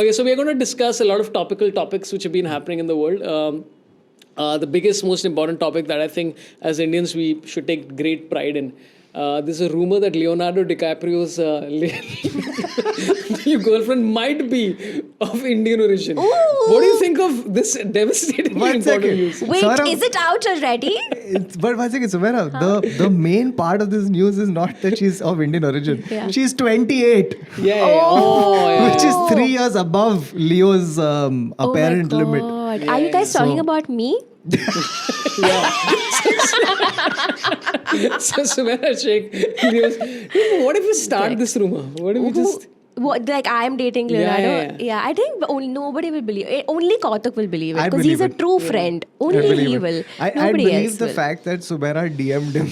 Okay, so we are going to discuss a lot of topical topics which have been happening in the world. The biggest, most important topic that I think as Indians we should take great pride in. There's a rumor that Leonardo Dicraprio's new girlfriend might be of Indian origin. Ooh. What do you think of this devastatingly important news? Wait, Sorabh, is it out already? But one second, Sumaira, the main part of this news is not that she's of Indian origin. Yeah. She's 28, Yeah. Yeah. which is 3 years above Leo's apparent limit. God. Are you guys talking about me? So Sumaira Sheikh, what if we start this rumor? What if we just... What, like I am dating Leonardo? Yeah. I think nobody will believe it. Only Kautuk will believe it I because he's believe a it. true friend. I Only believe he it. will. I Nobody believe else the will. fact that Sumaira DM'd him.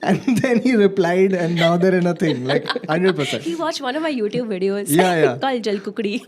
And then he replied, and now they're in a thing, like 100%. He watched one of my YouTube videos Yeah. called Jal Kukdi.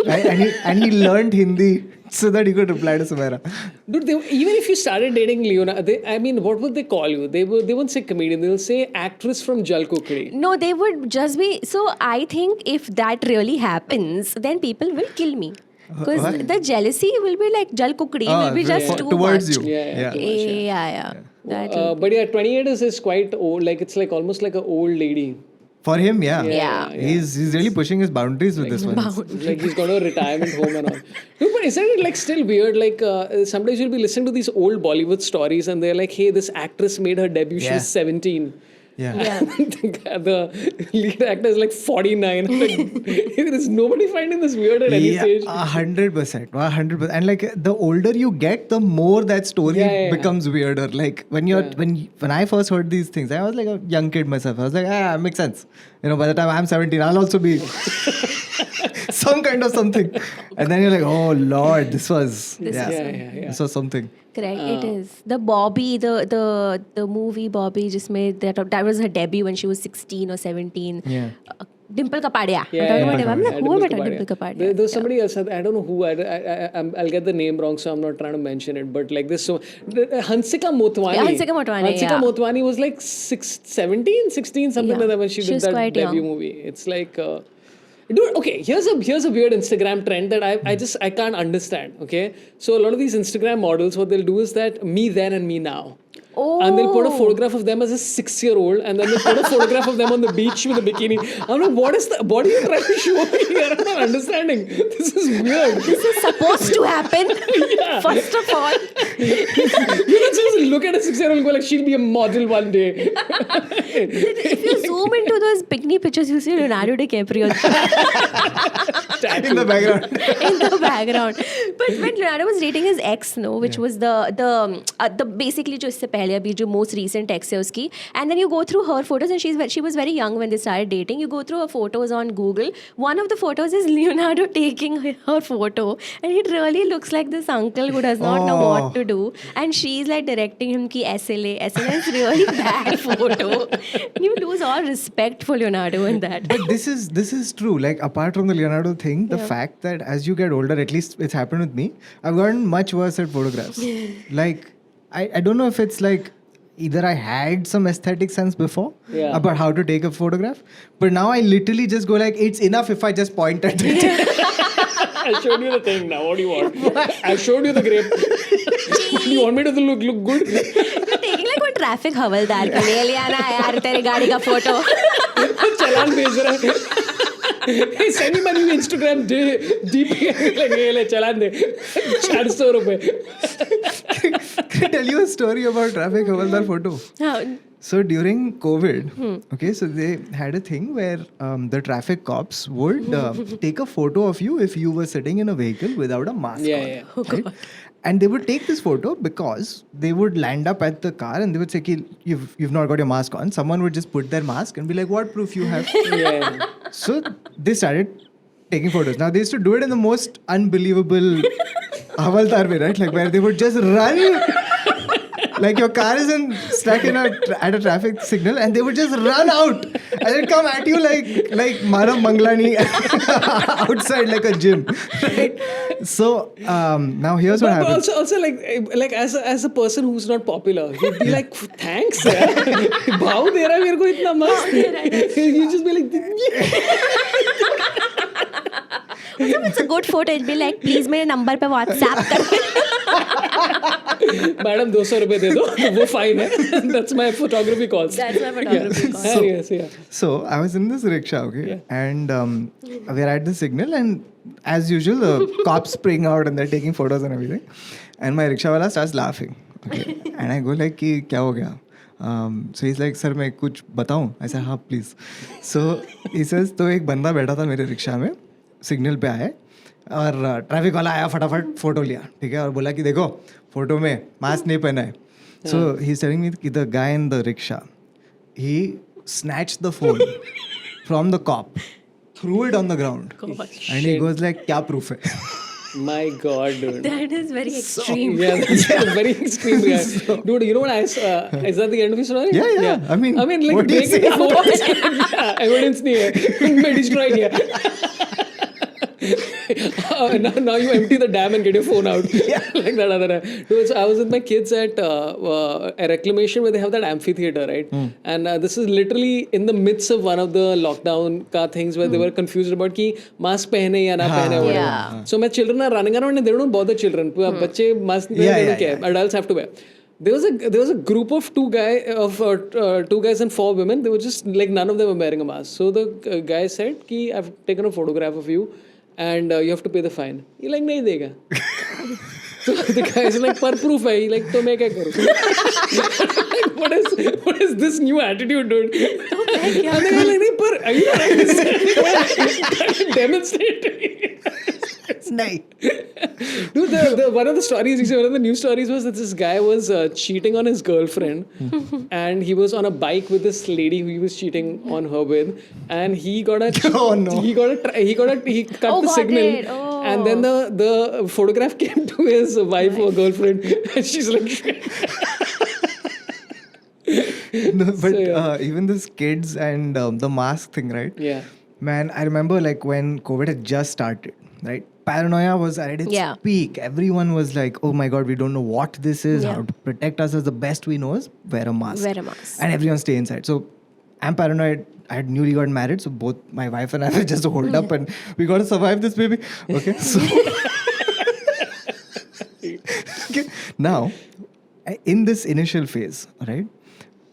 and he learned Hindi so that he could reply to Sumaira. Dude, even if you started dating Leonardo, what would they call you? They won't say comedian. They'll say actress from Jal Kukri. No, they would just be. So I think if that really happens, then people will kill me. Because What? the jealousy will be like Jal Kukdi will be just too towards much. you. Yeah. Yeah. That But yeah, 28 is quite old. Like it's like almost like an old lady. For him, yeah. Yeah. He's really pushing his boundaries with this one. Like he's got a retirement home and all. Dude, but isn't it like still weird? Like sometimes you'll be listening to these old Bollywood stories and they're like, hey, this actress made her debut. She Yeah. was 17. Yeah. The lead actor is like 49. Like, there is nobody finding this weird at any stage. 100%. 100%. And like the older you get, the more that story becomes weirder. Like when I first heard these things, I was like a young kid myself. I was like, makes sense. You know, by the time I'm 17, I'll also be some kind of something. And then you're like, oh Lord, this was something. Correct, it is. The Bobby, the movie Bobby just made that was her debut when she was 16 or 17. Yeah. Dimple Kapadia. I'm like, who about Dimple Kapadia? There's somebody else, I don't know who, I'll get the name wrong, so I'm not trying to mention it, but like this, so Hansika Motwani. Yeah, Hansika Motwani was like 16, something like that when she did that quite debut young. movie. It's like... dude, okay, here's a weird Instagram trend that I can't understand, okay? So a lot of these Instagram models, what they'll do is that me then and me now. Oh. And they'll put a photograph of them as a 6-year-old and then they'll put a photograph of them on the beach with a bikini. I'm like, what are you trying to show me here? I'm not understanding. This is weird. This is supposed to happen. First of all. You're not supposed to look at a 6-year-old and go like, she'll be a model one day. If you zoom into those bikini pictures, you see Leonardo Dicraprio In the background. in the background. But when Leonardo was dating his ex, which was the basically जो इससे पहले अभी जो most recent ex है उसकी, and then you go through her photos and she was very young when they started dating. You go through her photos on Google. One of the photos is Leonardo taking her photo, and it really looks like this uncle who does not know what to do, and she's like directing him ki SLA is really bad photo. You lose all respect for Leonardo in that. But this is true. Like apart from the Leonardo thing, the fact that as you get older, at least it's happened with me, I've gotten much worse at photographs. Like I don't know if it's like either I had some aesthetic sense before about how to take a photograph, but now I literally just go like, it's enough if I just point at it. I showed you the thing now. What do you want? I showed you the grape. Do you want me to look good? You're taking like one traffic हवलदार के ले लिया ना यार तेरे गाड़ी का photo. चालान भेज रहा है. Hey, send me money on Instagram DP लगे ले चालान दे 400 रुपए. Can I tell you a story about traffic Havaldar photo? So during COVID, okay, so they had a thing where the traffic cops would take a photo of you if you were sitting in a vehicle without a mask on. Right? And they would take this photo because they would land up at the car and they would say, you've not got your mask on. Someone would just put their mask and be like, what proof you have? So they started taking photos. Now they used to do it in the most unbelievable Havaldar way, right? Like where they would just run. Like your car is stuck at a traffic signal and they would just run out and then come at you like Mara Manglani outside like a gym, right? So now here's what happens. Also like as a person who's not popular, you'd be like, thanks yaar. भाव दे रहा है मेरे को इतना मस्त. You just be like Also, if it's a good photo, it'd be like, please मेरे number पे WhatsApp कर. मैडम 200 रुपए दे दो वो फाइन है. That's my photography cost. That's my photography cost. Yes, yeah. So I was in this rickshaw, okay, and we're at the signal, and as usual, the cops spring out and they're taking photos and everything. And my rickshaw wala starts laughing, okay, and I go like, "कि क्या हो गया?" So he's like, "Sir, मैं कुछ बताऊँ?" I said, "हाँ, please." So he says, तो एक बंदा बैठा था मेरे रिक्शा में, सिग्नल पे आया और ट्रैफिक वाला आया, फटाफट फोटो लिया, ठीक है, और बोला कि देखो फोटो में मास्क नहीं पहना है. So he's telling me कि the guy in the rickshaw, he snatched the phone from the cop, threw it on the ground, and he goes like, क्या proof है? My God, dude. That is very extreme. Yeah, that's a very extreme guy. Dude, you know what is that the end of your story? Yeah. I mean, like what do you breaking say? phones. Yeah, evidence नहीं है. मैं destroy किया. Now you empty the dam and get your phone out. Like that other time. Dude, so I was with my kids at a reclamation where they have that amphitheater, right? And this is literally in the midst of one of the lockdown ka things where they were confused about ki mask pehne ya na pehne. Yeah. So my children are running around and they don't bother children. बच्चे mask they don't care. Adults have to wear. There was a group of two guys and 4 women. They were just like none of them were wearing a mask. So the guy said कि I've taken a photograph of you and you have to pay the fine. He like नहीं देगा. So the guy is like पर proof है. He like तो मैं क्या करूँ? Like what is this new attitude, dude? तो मैं क्या And the guy like नहीं पर are you trying to demonstrate? नहीं. Dude, one of the stories, one of the news stories was that this guy was cheating on his girlfriend, and he was on a bike with this lady who he was cheating on her with, and he got a Oh, no. he cut the signal, Oh. and then the photograph came to his wife or girlfriend, and she's like, No, but So, yeah. even this kids and the mask thing, right? yeah. Man, I remember like when COVID had just started, right? Paranoia was at its Yeah. peak. Everyone was like, oh my God, we don't know what this is. Yeah. How to protect us. The best we know is wear a mask. Wear a mask. And everyone stay inside. So I'm paranoid. I had newly got married. So both my wife and I were just holed up and we got to survive this baby. Okay. So okay. Now, in this initial phase, right?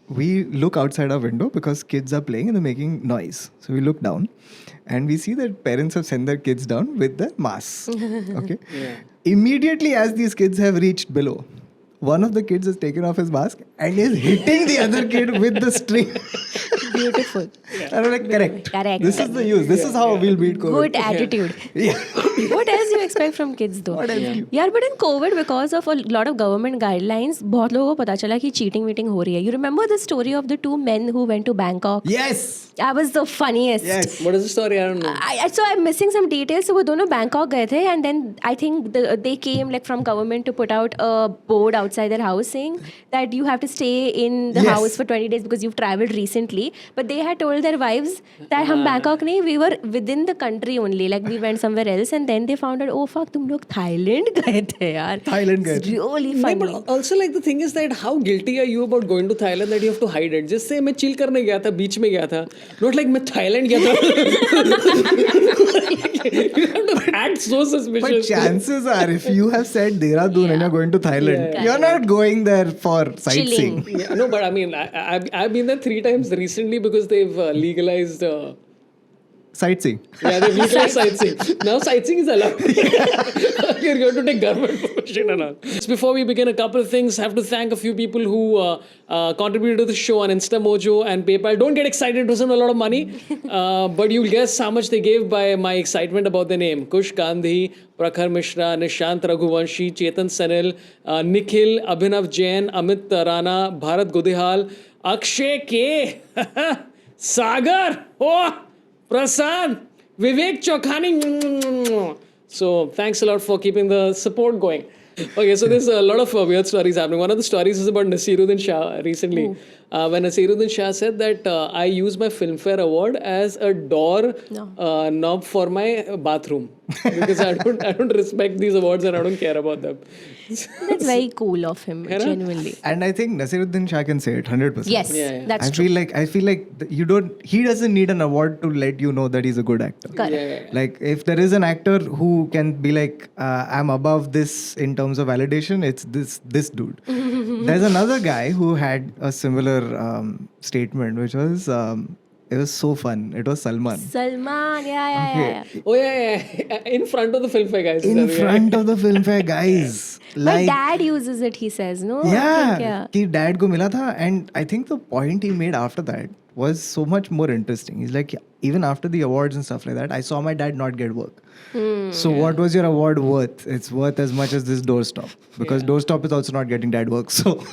We look outside our window because kids are playing and they're making noise. So we look down and we see that parents have sent their kids down with their masks. Okay. Yeah. Immediately as these kids have reached below, one of the kids has taken off his mask and is hitting the other kid with the string. Beautiful. And I'm like, correct. Correct. This is the use. This is how we'll beat COVID. Good attitude. Yeah. What else you expect from kids though? What else you? यार but in COVID because of a lot of government guidelines बहुत लोगों को पता चला कि cheating वीटिंग हो रही है. You remember the story of the 2 men who went to Bangkok? Yes. That was the funniest. Yes. What is the story? I don't know. So I'm missing some details. So वो दोनों Bangkok गए थे and then I think they came like from government to put out a board outside their house saying that you have to stay in the Yes. house for 20 days because you've traveled recently. But they had told their wives that हम Bangkok नहीं, we were within the country only. Like we went somewhere else and then they found out, oh fuck, तुम लोग Thailand गए थे यार. Thailand गए It's थे. really No, funny. but also like the thing is that how guilty are you about going to Thailand that you have to hide it? Just say मैं chill करने गया था, बीच में गया था. Not like मैं Thailand गया था. You have to act so But suspicious. chances are, if you have said Dehradun and you're going to Thailand, Yeah. you're not going there for sightseeing. Chilling. Yeah, no, but I mean, I've been there 3 times recently because they've legalized. Sightseeing. Yeah, they've legalized sightseeing. Now sightseeing is allowed. You're going to take government permission and all. Just before we begin, a couple of things. I have to thank a few people who contributed to the show on InstaMojo and PayPal. Don't get excited, it wasn't a lot of money. But you'll guess how much they gave by my excitement about the name. Kush Gandhi, Prakhar Mishra, Nishant Raghuvanshi, Chetan Sanil, Nikhil, Abhinav Jain, Amit Rana, Bharat Godihal, Akshay K, Sagar, oh, Prasad, Vivek Chokhani. So thanks a lot for keeping the support going. Okay, so there's a lot of weird stories happening. One of the stories is about Nasiruddin Shah recently. when Nasiruddin Shah said that I use my Filmfare award as a door knob for my bathroom because I don't respect these awards and I don't care about them. That's very cool of him, genuinely. And I think Nasiruddin Shah can say it 100%. Yes, that's I true. feel like he doesn't need an award to let you know that he's a good actor. Correct. Like if there is an actor who can be like, I'm above this in terms of validation, it's this dude. There's another guy who had a similar statement, which was it was so fun. It was Salman. Salman, yeah. Oh yeah. In front of the Filmfare guys. In front of the Filmfare guys. My dad uses it, he says, no? Yeah, कि dad को मिला था, and I think the point he made after that was so much more interesting. He's like, even after the awards and stuff like that, I saw my dad not get work. So what was your award worth? It's worth as much as this doorstop, because doorstop is also not getting dad work. So,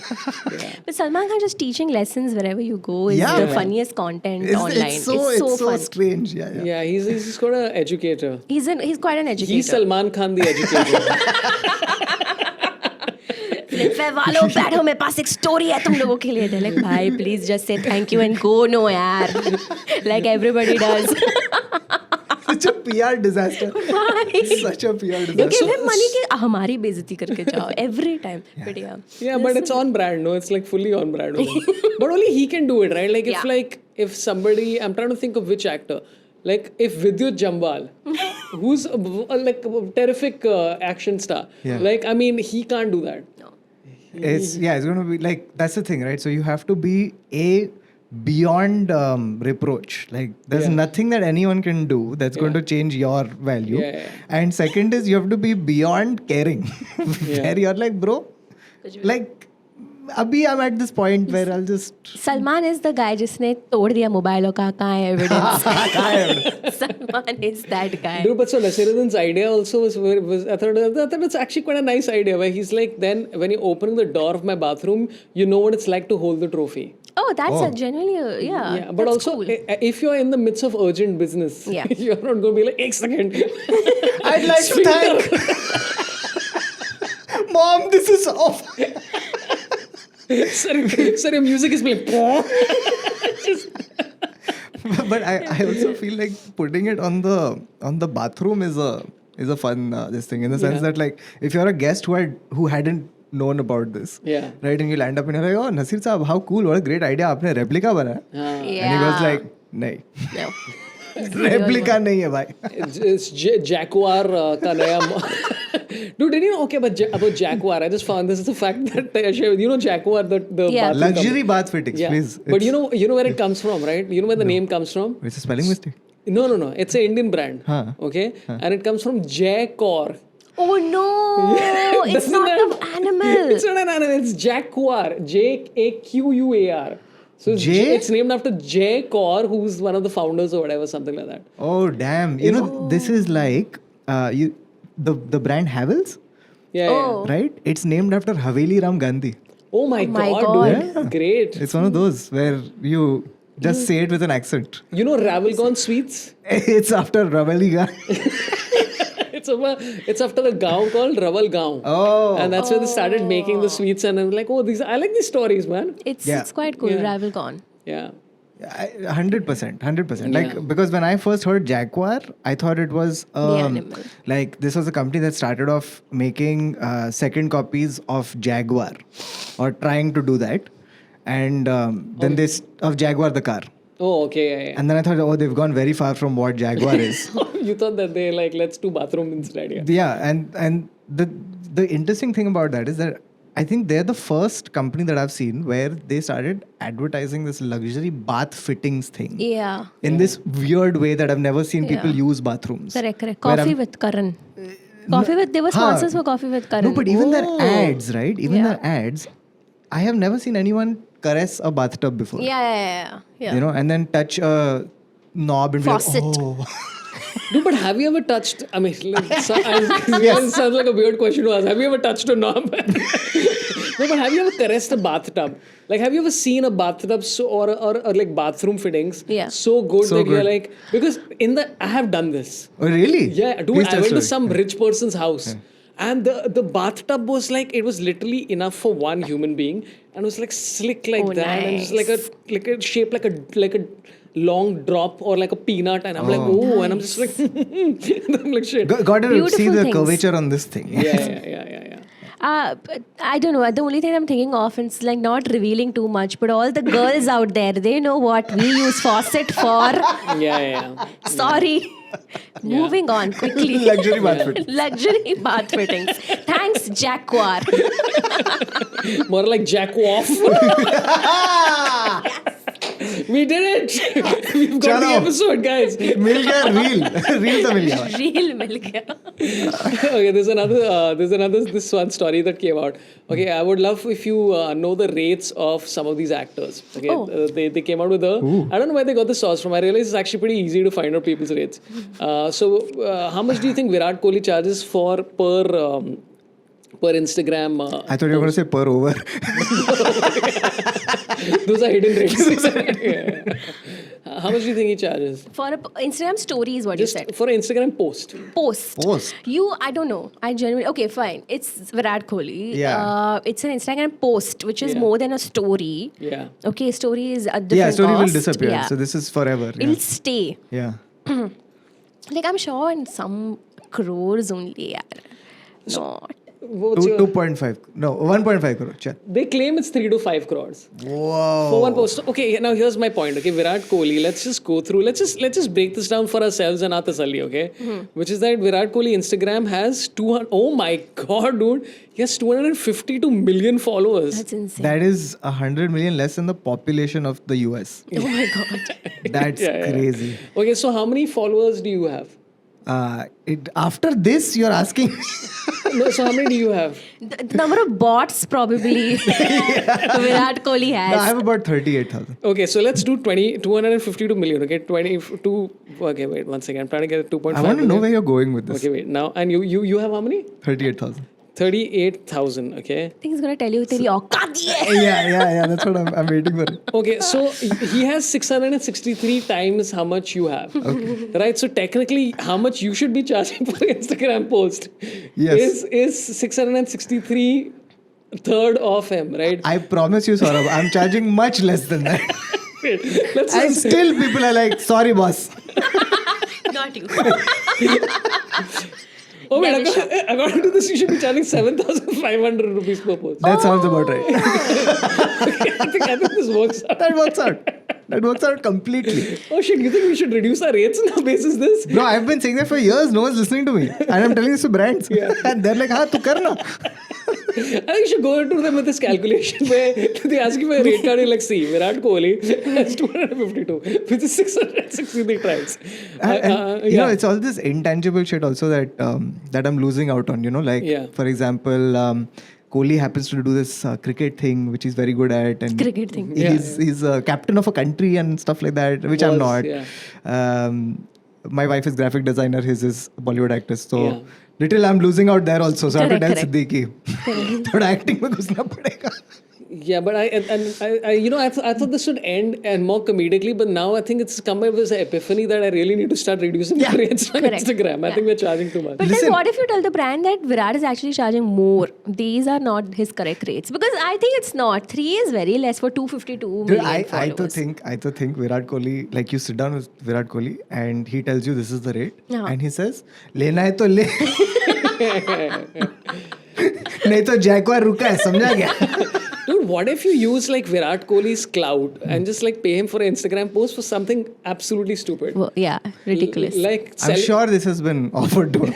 But Salman Khan just teaching lessons wherever you go is the funniest content online. It's so fun. strange. Yeah, he's got an educator. He's quite an educator. He's Salman Khan the educator. Filmfare वालों बैठो मेरे पास एक story है तुम लोगों के लिए They're like भाई please just say thank you and go no यार like everybody does. Such a PR disaster. Such a PR disaster. Give him money कि हमारी बेइज्जती करके जाओ every time. But Yeah, but it's on brand. No, it's like fully on brand. But only he can do it, right? Like if somebody, I'm trying to think of which actor. Like if Vidyut Jambal, who's like a terrific action star. Like I mean, he can't do that. It's going to be like, that's the thing, right? So you have to be beyond reproach. Like there's nothing that anyone can do that's going to change your value. And second is you have to be beyond caring. Where you're like, bro, like abhi I'm at this point where I'll just... Salman is the guy जिसने तोड़ दिया mobile और कहा कहाँ है evidence. Salman is that guy. Dude, but so Nasiruddin's idea also was I thought it's actually quite a nice idea where he's like, then when you open the door of my bathroom, you know what it's like to hold the trophy. Oh, that's a genuinely, Yeah, but that's also cool. if you're in the midst of urgent business, you're not going to be like, "Ek second." I'd like to thank Mom, this is off. Sir, your music is playing. But I also feel like putting it on the bathroom is a fun this thing, in the sense that like if you're a guest who hadn't known about this, right, and you land up and you're like, oh Nasir Saab, how cool, what a great idea, आपने replica बनाया, and he goes like, नहीं, No. replica नहीं है भाई. It's Jaguar का नया. Dude, did you know? Okay, but about Jaguar, I just found this is a fact that you know Jaguar, the bathroom Luxury company. bath fittings, please. But you know where it comes from, right? You know where the name comes from? It's a spelling mistake. No. It's an Indian brand. Okay, and it comes from Jaguar. Oh no! It's not an animal. It's not an animal. It's Jaguar. Jaquar. So it's named after Jay Kaur, who's one of the founders or whatever, something like that. Oh damn! You know, this is like the brand Havells. Yeah. Right? It's named after Haveli Ram Gandhi. Oh my god, dude. Yeah. Great. It's one of those where you just say it with an accent. You know Ravalgon Sweets? It's after Raveliga. It's after the gaon called Raval Gaon. Oh. And that's where they started making the sweets, and I'm like, I like these stories, man. It's quite cool. Ravel gone. Yeah. 100%. Like, because when I first heard Jaguar, I thought it was like this was a company that started off making second copies of Jaguar, or trying to do that, and then of Jaguar the car. Oh, okay. Yeah. And then I thought, they've gone very far from what Jaguar is. You thought that they like, let's do bathroom instead. Yeah, and the interesting thing about that is that I think they're the first company that I've seen where they started advertising this luxury bath fittings thing. Yeah. In this weird way that I've never seen people use bathrooms. Correct. Coffee with Karan. They were sponsors for Coffee with Karan. No, but even their ads, right? Even their ads, I have never seen anyone caress a bathtub before. Yeah. You know, and then touch a knob and faucet. be like, oh. Dude, but have you ever touched? I mean, it sounds like a weird question to ask. Have you ever touched a knob? No, but have you ever caressed a bathtub? Like, have you ever seen a bathtub or like bathroom fittings so good that you're like, because I have done this. Oh, really? Yeah, dude, I went to some rich person's house. And the bathtub was like, it was literally enough for one human being, and it was like slick like Oh, that, and just nice. like a shape like a long drop or like a peanut, and I'm like, oh, and I'm just like, I'm like shit. Got to see Beautiful the things. curvature on this thing. Yeah. But I don't know. The only thing I'm thinking of, and it's like not revealing too much, but all the girls out there, they know what we use faucet for. Yeah. Sorry. Moving on quickly. Luxury bath fit. Luxury bath fittings. Thanks, Jaguar. More like jack off. We did it. We've got the Chalo. episode, guys. मिल गया reel तो मिल गया. Real मिल गया. Okay, there's another this one story that came out. Okay, I would love if you know the rates of some of these actors. Okay, Oh. they came out with I don't know where they got the source from. I realize it's actually pretty easy to find out people's rates. So how much do you think Virat Kohli charges for per Instagram? I thought you were going to say per over. Those are hidden rates. Yeah. How much do you think he charges? For a Instagram story is what Just you said. for an Instagram post. Post. I don't know. I genuinely, okay, fine. It's Virat Kohli. Yeah. It's an Instagram post, which is Yeah. more than a story. Yeah. Okay, story is a different Yeah, story will cost. disappear. Yeah. So this is forever. It'll stay. Yeah. Like, I'm sure in some crores only. Yeah. Not. What's your- 2.5. No, 1.5 crore. Chal. They claim it's 3 to 5 crores. Wow. For one post. Okay, now here's my point. Okay, Virat Kohli. Let's just go through. Let's just break this down for ourselves and our tasalli. Okay, which is that Virat Kohli Instagram has 200. Oh my god, dude! He has 252 million followers. That's insane. That is 100 million less than the population of the US. Oh my God. That's Yeah. crazy. Okay, so how many followers do you have? After this, you're asking. No, so how many do you have? The number of bots probably Virat Kohli has. I have about 38,000. Okay, so let's do 252 million. Okay, 22. Okay, wait one second. I'm trying to get 2.5. I want to know million. where you're going with this. Okay, wait now. And you have how many? 38,000. 38,000. Okay. I think he's gonna tell you तेरी औकात ये है. Yeah. That's what I'm waiting for. Okay, so he has 663 times how much you have. Okay. Right? So technically, how much you should be charging for an Instagram post Yes. is 663 third of him, right? I promise you, Sorabh, I'm charging much less than that. Let's And still people are like, sorry, boss. Not you. Oh wait, Never shop. according to this, you should be charging 7,500 rupees per post. That sounds about right. I think this works out. That works out. That works out completely. Oh shit, you think we should reduce our rates now basis this? Bro, I've been saying that for years. No one's listening to me. And I'm telling this to brands. And they're like, tu karna. I think you should go to them with this calculation where they ask you for a rate card, you're like, see, Virat Kohli has 252, which is 663 times. And, you know, it's all this intangible shit also that that I'm losing out on, you know, like, for example, Kohli happens to do this cricket thing, which he's very good at. And Cricket thing. He's a captain of a country and stuff like that, which I'm not. Yeah. My wife is graphic designer, his is Bollywood actress. So little I'm losing out there also. So I have to tell Siddiqui, thoda acting mein ghusna padega. Yeah, but I you know, I thought this would end and more comedically, but now I think it's come up with an epiphany that I really need to start reducing the rates on Correct. Instagram. I think we're charging too much. But then what if you tell the brand that Virat is actually charging more? These are not his correct rates. Because I think it's not. 3 is very less for 252 Dude, million I followers. to think Virat Kohli, like you sit down with Virat Kohli and he tells you this is the rate and he says, लेना है तो ले नहीं तो Jaquar रुका है समझा क्या? Dude, what if you use like Virat Kohli's clout and just like pay him for an Instagram post for something absolutely stupid? Well, yeah, ridiculous. Like I'm sure this has been offered to him.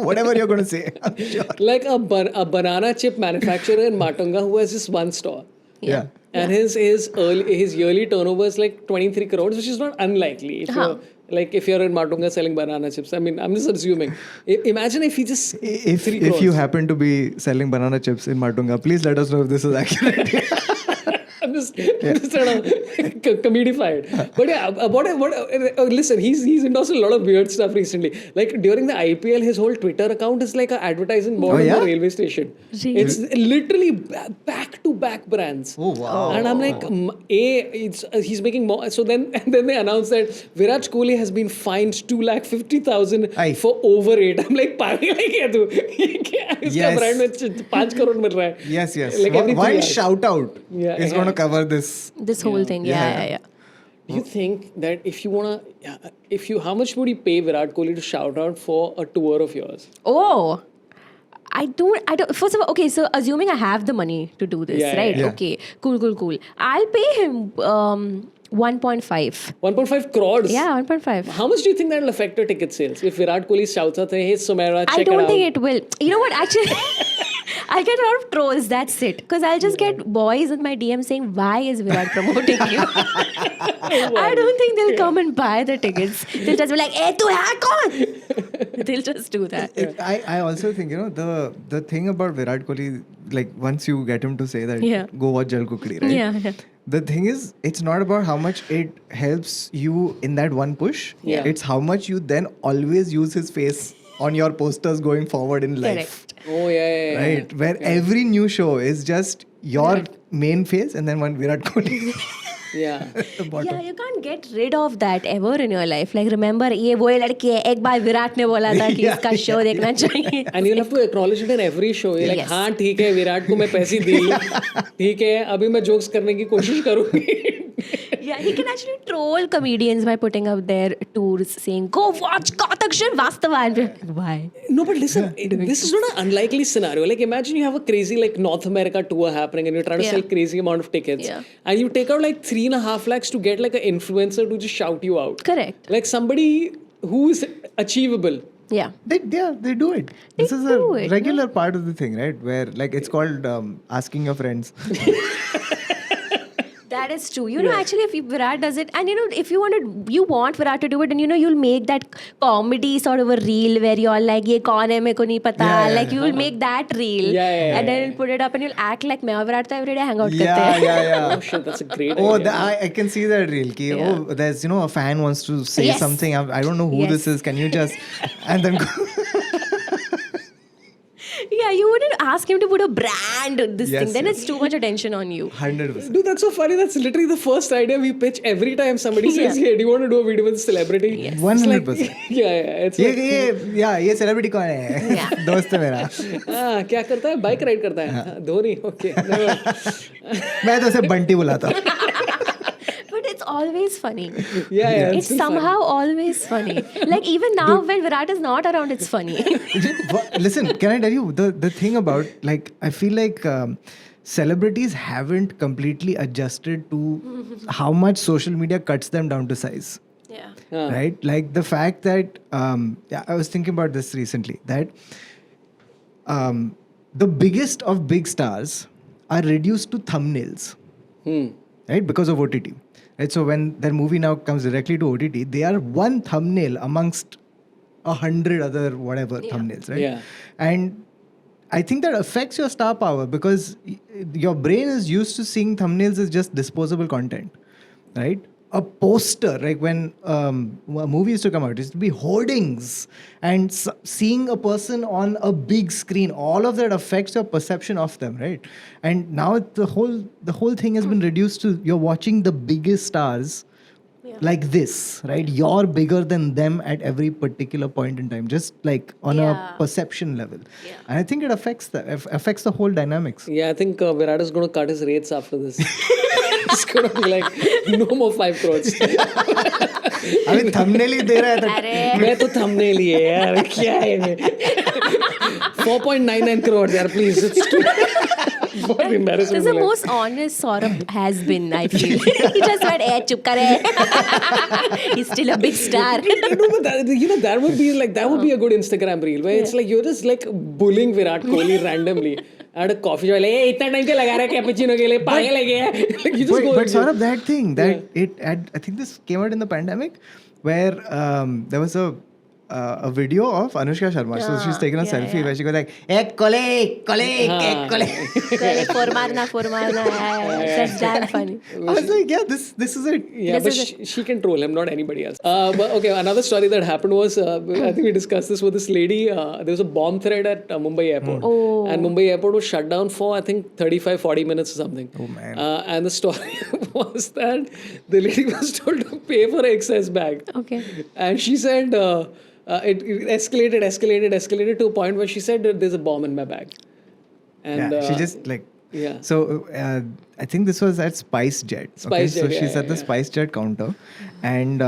Whatever you're going to say, I'm sure. like a banana chip manufacturer in Matunga who has just one store. Yeah. And his yearly turnover is like 23 crores, which is not unlikely. If you're in Matunga selling banana chips, I mean, I'm just assuming. Imagine if he just If you happen to be selling banana chips in Matunga, please let us know if this is accurate. I'm just trying to comedify it. But yeah, listen, he's endorsed a lot of weird stuff recently. Like during the IPL, his whole Twitter account is like an advertising board in the railway station. Really? It's literally back-to-back brands. Oh, wow. And I'm like, he's making more. So then they announced that Virat Kohli has been fined 250,000 Aye. for over 8. I'm like, पागल है क्या तू? इसका brand में 5 crore मिल रहा है. Yes. Like every 3 One years. shout out is going to cover this. This whole thing. Yeah. Do you think that how much would you pay Virat Kohli to shout out for a tour of yours? Oh, I don't. First of all, okay, so assuming I have the money to do this, right? Yeah. Okay, cool. I'll pay him 1.5. 1.5 crores? Yeah, 1.5. How much do you think that will affect your ticket sales? If Virat Kohli shouts out, hey, Sumaira, check I it out. don't think it will. You know what? Actually, I'll get a lot of trolls. That's it. Because I'll just get boys in my DM saying, "Why is Virat promoting you?" I don't think they'll come and buy the tickets. They'll just be like, "Hey, tu hai kaun?" They'll just do that. I also think, the thing about Virat Kohli, like once you get him to say that, go watch Jal Kukri, right? Yeah. The thing is, it's not about how much it helps you in that one push. Yeah. It's how much you then always use his face on your posters going forward in life. Correct. Oh, yeah. Right? Where every new show is just your main face and then one Virat Kohli. Yeah. at the bottom. Yeah, you can't get rid of that ever in your life. Like, remember, ये वो लड़की है, एक बार विराट ने बोला था कि इसका show देखना चाहिए. And you'll have to acknowledge it in every show. You're like, Yes. हाँ ठीक है, विराट को मैं पैसे दी. ठीक है, अभी मैं jokes करने की कोशिश करूँगी. Yeah, he can actually troll comedians by putting up their tours saying, "Go watch Kautuk Shrivastava." And we're like, why? No, but listen, this is not an unlikely scenario. Like, imagine you have a crazy like North America tour happening and you're trying to sell crazy amount of tickets. Yeah. And you take out like 3.5 lakhs to get like an influencer to just shout you out. Correct. Like somebody who is achievable. Yeah. They do it. This is do a it, regular part of the thing, right? Where like it's called asking your friends. That is true. You know, actually, if Virat does it, and if you want Virat to do it, then you'll make that comedy sort of a reel where you're like, "Ye kaun hai, meko nahi pata." Yeah. Like you will make that reel, and then you'll put it up, and you'll act like मैं और Virat तो every day hang out करते हैं. Yeah. Oh shit, that's a great Oh, idea. I can see that reel. Ki, Yeah. Oh, there's a fan wants to say Yes. something. I don't know who Yes. this is. Can you just and then Yeah, you wouldn't ask him to put a brand on this Yes, thing. Then yes. it's too much attention on you. 100%. Dude, that's so funny. That's literally the first idea we pitch every time somebody says, "Hey, do you want to do a video with a celebrity?" Yes. 100%. Yeah. It's like, ये celebrity कौन है? Yeah. दोस्त है मेरा. क्या करता है? Bike ride करता है. धोनी. Okay. मैं तो उसे बंटी बुलाता. But it's always funny. Yeah. It's somehow always funny. Like even now when Virat is not around, it's funny. Listen, can I tell you the thing about like I feel like celebrities haven't completely adjusted to how much social media cuts them down to size. Yeah. Right? Like the fact that I was thinking about this recently that the biggest of big stars are reduced to thumbnails, right? Because of OTT. Right? So when their movie now comes directly to OTT, they are one thumbnail amongst 100 other whatever thumbnails, right? Yeah. And I think that affects your star power because your brain is used to seeing thumbnails as just disposable content, right? A poster, like when a movie used to come out, it used to be hoardings and seeing a person on a big screen. All of that affects your perception of them, right? And now the whole thing has been reduced to you're watching the biggest stars like this, right? You're bigger than them at every particular point in time, just like on a perception level. Yeah. And I think it affects the whole dynamics. Yeah, I think Virat is going to cut his rates after this. It's going to be like, no more 5 crores. अभी thumbnail ही दे रहा है तो अरे मैं तो thumbnail ही है यार, क्या है 4.99 crores यार, please. It's too बहुत embarrassing. This is the most honest Sorabh has been, I feel. He just went, chup kare. He's still a big star. No, but that would be a good Instagram reel where it's like you're just like bullying Virat Kohli randomly at a coffee shop. Like, hey, इतना time क्या लगा रहा है cappuccino के लिए पागल है क्या? Like you just go. But Sorabh, that thing I think this came out in the pandemic where there was a video of Anushka Sharma. So she's taken a selfie where she goes like, "Ek colleague." For marna. That's damn funny. I was like, yeah, this is it. Yeah, but she can troll him, not anybody else. But okay, another story that happened was, I think we discussed this with this lady. There was a bomb threat at Mumbai airport. And Mumbai airport was shut down for, I think, 35-40 minutes or something. Oh, man. And the story was that the lady was told to pay for an excess bag. Okay. And she said, it escalated to a point where she said that there's a bomb in my bag. And she just like. Yeah. So I think this was at SpiceJet. SpiceJet, So she's at the SpiceJet counter, and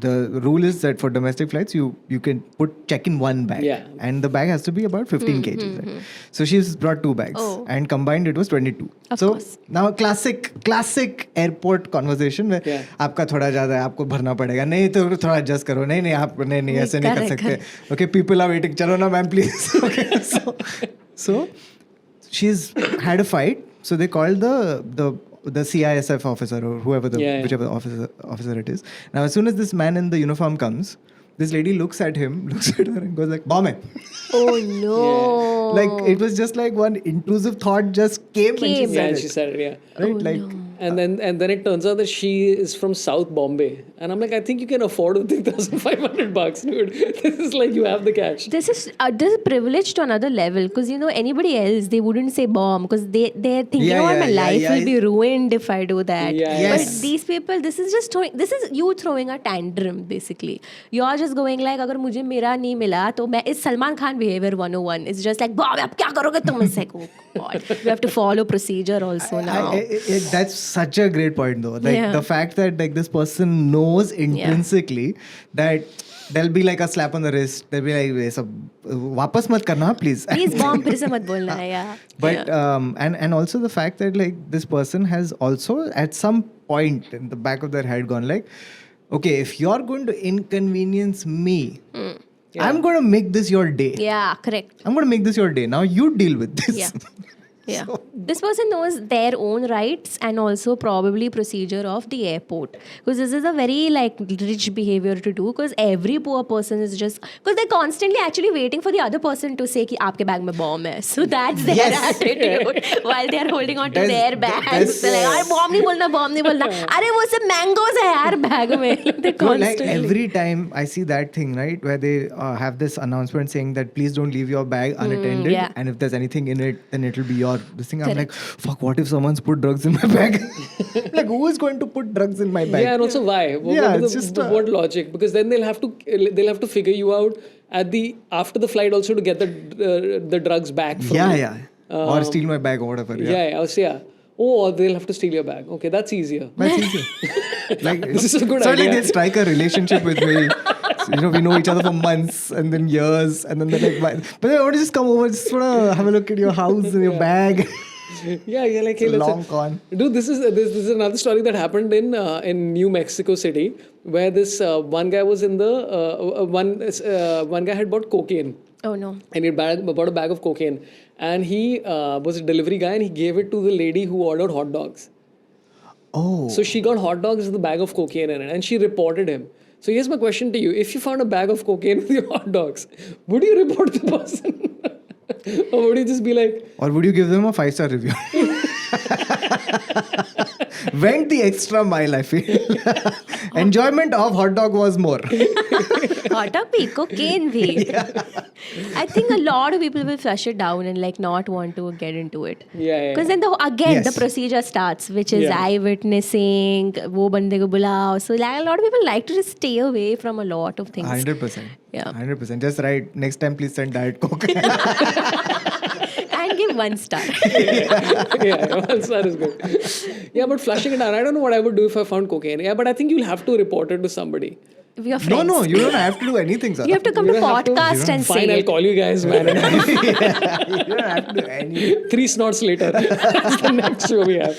the rule is that for domestic flights, you can check in one bag, and the bag has to be about 15 kgs. Right? So she's brought 2 bags, and combined it was 22. Of so course. now classic airport conversation में आपका थोड़ा ज़्यादा है, आपको भरना पड़ेगा, नहीं तो थोड़ा adjust करो, नहीं आप नहीं ऐसे नहीं कर सकते. Okay, people are waiting. चलो ना ma'am please. Okay, so she's had a fight, so they called the CISF officer or whoever whichever officer it is. Now, as soon as this man in the uniform comes, this lady looks at her and goes like, "Bomb hai." Oh no! Like it was just like one intrusive thought just came. And she said it. Yeah. Right, Oh, like. no. And then it turns out that she is from South Bombay. And I'm like, I think you can afford $3,500, dude. This is like, you have the cash. This is privilege to another level, because anybody else, they wouldn't say bomb, because they're thinking, my life will be ruined if I do that. But these people, this is you throwing a tantrum basically. You're just going like, अगर मुझे मेरा नहीं मिला तो मैं इस Salman Khan behavior 101. It's just like, bomb, अब क्या करोगे तुम? It's like, oh God, you have to follow procedure also now. That's such a great point though. Like the fact that like this person knows intrinsically that there'll be like a slap on the wrist. They'll be like, "Sab वापस मत करना, please." Please bomb फिर से मत बोलना है, yeah. But and also the fact that like this person has also at some point in the back of their head gone like, okay, if you're going to inconvenience me, I'm going to make this your day. Yeah, correct. I'm going to make this your day. Now you deal with this. Yeah. Yeah. This person knows their own rights and also probably procedure of the airport, because this is a very like rich behavior to do, because every poor person is just, because they're constantly actually waiting for the other person to say कि आपके bag में bomb है. So that's their attitude while they're holding on to their bags. They're like, अरे bomb नहीं बोलना. अरे वो सब mangoes है यार bag में. They're constantly. Like every time I see that thing, right, where they have this announcement saying that please don't leave your bag unattended, and if there's anything in it, then it'll be your this thing. I'm like, fuck, what if someone's put drugs in my bag? Like, who is going to put drugs in my bag? Yeah, and also why? What logic? Because then they'll have to figure you out after the flight also to get the drugs back from you. Or steal my bag or whatever. Or they'll have to steal your bag. Okay, that's easier. Like, this is a good so idea. Like they strike a relationship with me. So, we know each other for months and then years, and then they're like, but I want to just come over, just wanna have a look at your house and your bag. You're like, hey, long con. Dude, this is another story that happened in New Mexico City, where this one guy was in the one guy had bought cocaine. Oh no. And he bought a bag of cocaine, and he was a delivery guy, and he gave it to the lady who ordered hot dogs. Oh. So she got hot dogs with a bag of cocaine in it, and she reported him. So here's my question to you. If you found a bag of cocaine with your hot dogs, would you report the person? Or would you just be like... Or would you give them a 5-star review? Went the extra mile, I feel. Enjoyment of hot dog was more. Hot dog bhi, cocaine bhi. I think a lot of people will flush it down and like not want to get into it. Because then the procedure starts, which is eyewitnessing, wo bande ko bulao. So like, a lot of people like to just stay away from a lot of things. 100%. Yeah. 100%. Just right. Next time, please send Diet Coke. And give 1 star. 1 star is good. Yeah, but flushing it down, I don't know what I would do if I found cocaine. Yeah, but I think you'll have to report it to somebody. We are friends. No, you don't have to do anything, sir. You have to come to podcast and say fine, I'll call you guys, man. You don't have to do anything. 3 snorts later. That's the next show we have.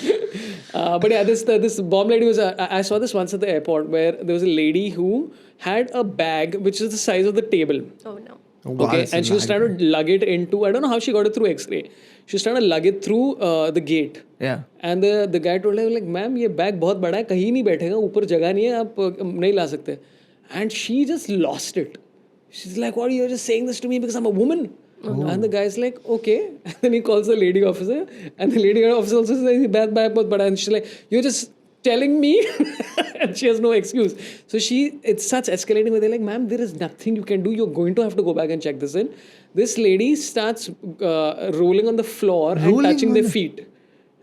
But yeah, this bomb lady was... I saw this once at the airport where there was a lady who had a bag which is the size of the table. Oh no. Okay, and she was trying to lug it into... I don't know how she got it through X-ray. She was trying to lug it through the gate. Yeah. And the guy told her, like, ma'am, ये bag बहुत बड़ा है, कहीं नहीं बैठेगा, ऊपर जगह नहीं है, आप नहीं ला सकते. And she just lost it. She's like, what, you're just saying this to me because I'm a woman? Oh. And the guy's like, okay. And then he calls the lady officer. And the lady officer also says, bag बहुत बड़ा. And she's like, you're just telling me? And she has no excuse. So it starts escalating where they're like, ma'am, there is nothing you can do. You're going to have to go back and check this in. This lady starts rolling on the floor and touching their feet.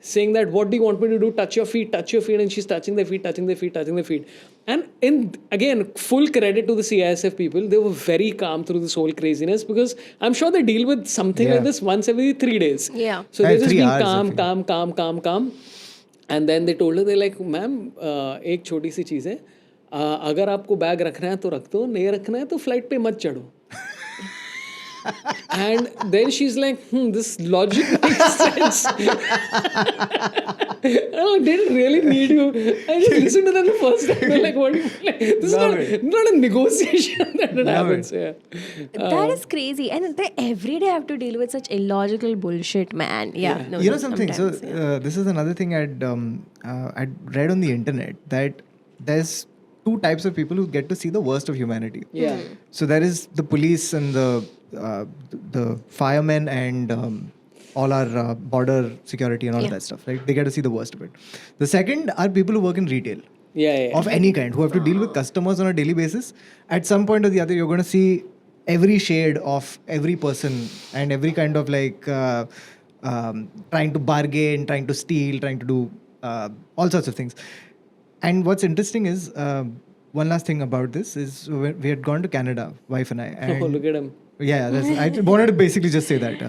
saying that, what do you want me to do? Touch your feet. And she's touching their feet. And again, full credit to the CISF people. They were very calm through this whole craziness, because I'm sure they deal with something like this once every 3 days. Yeah. So they're just 3 being hours, calm. And then they told her, they're like, ma'am, एक छोटी सी चीज़ है, अगर आपको bag रखना है तो रख दो, नहीं रखना है तो फ्लाइट पे मत चढ़ो. And then she's like, this logic makes sense. Oh, didn't really need you. I just listened to them the first time. I'm like, what? This is not a negotiation that happens. Yeah. That is crazy. And they every day have to deal with such illogical bullshit, man. Yeah. No, You know something? So sometimes, this is another thing I'd read on the internet, that there's 2 types of people who get to see the worst of humanity. Yeah. So there is the police and the firemen and all our border security and all of that stuff. Right? They get to see the worst of it. The second are people who work in retail. Yeah. Of any kind, who have to deal with customers on a daily basis. At some point or the other, you're going to see every shade of every person and every kind of like trying to bargain, trying to steal, trying to do all sorts of things. And what's interesting is, one last thing about this is, we had gone to Canada, wife and I. And Oh, look at him. Yeah, I wanted to basically just say that.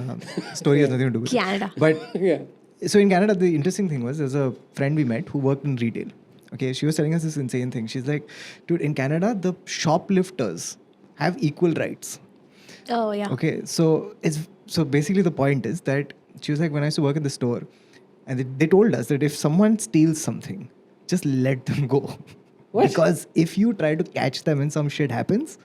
Story has nothing to do with Canada. it. But Yeah. so in Canada, the interesting thing was, there's a friend we met who worked in retail. Okay, she was telling us this insane thing. She's like, dude, in Canada, the shoplifters have equal rights. Oh, yeah. Okay, so basically the point is that she was like, when I used to work in the store, and they told us that if someone steals something, just let them go. What? Because if you try to catch them and some shit happens,